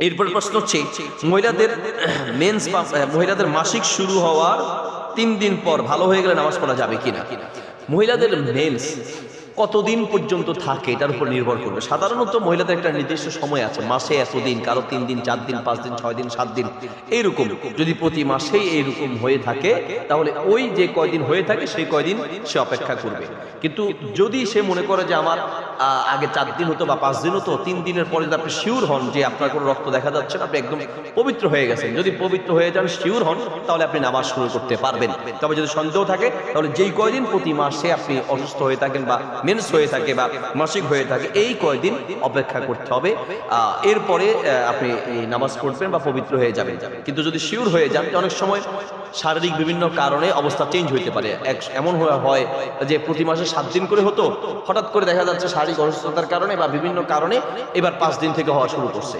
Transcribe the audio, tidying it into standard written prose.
এরপর প্রশ্ন হচ্ছে মহিলাদের মেন্স মহিলাদের মাসিক শুরু হওয়ার 3 দিন পর ভালো হয়ে গেলে নামাজ পড়া যাবে কিনা। মহিলাদের মেন্স কতদিন পর্যন্ত থাকে এটার উপর নির্ভর করবে। সাধারণত মহিলাদের একটা নির্দিষ্ট সময় আছে, মাসে এতদিন, কারো 3 দিন, 4 দিন, 5 দিন, 6 দিন, 7 দিন, এইরকম। যদি প্রতি মাসেই এইরকম হয়ে থাকে তাহলে ওই যে কয়দিন হয়ে থাকে সেই কয়দিন সে অপেক্ষা করবে। কিন্তু যদি সে মনে করে যে আমার আগে 4 দিন হতো বা 5 দিন হতো, 3 দিনের পরে যদি আপনি শিওর হন যে আপনার কোনো রক্ত দেখা যাচ্ছে না, আপনি একদম পবিত্র হয়ে গেছেন, যদি পবিত্র হয়ে যান, শিওর হন, তাহলে আপনি নামাজ শুরু করতে পারবেন। তবে যদি সন্দেহ থাকে তাহলে যেই কয়দিন প্রতি মাসে আপনি অসুস্থ হয়ে থাকেন বা মেন্স হয়ে থাকে বা মাসিক হয়ে থাকে, এই কয়দিন অপেক্ষা করতে হবে। এরপরে আপনি নামাজ পড়বেন বা পবিত্র হয়ে যাবেন। কিন্তু যদি শিওর হয়ে যান, অনেক সময় শারীরিক বিভিন্ন কারণে অবস্থা চেঞ্জ হইতে পারে। এমন হয় যে প্রতি মাসে 7 দিন করে হতো, হঠাৎ করে দেখা যাচ্ছে শারীরিক অসুস্থতার কারণে বা বিভিন্ন কারণে এবার 5 দিন থেকে হওয়া শুরু করছে।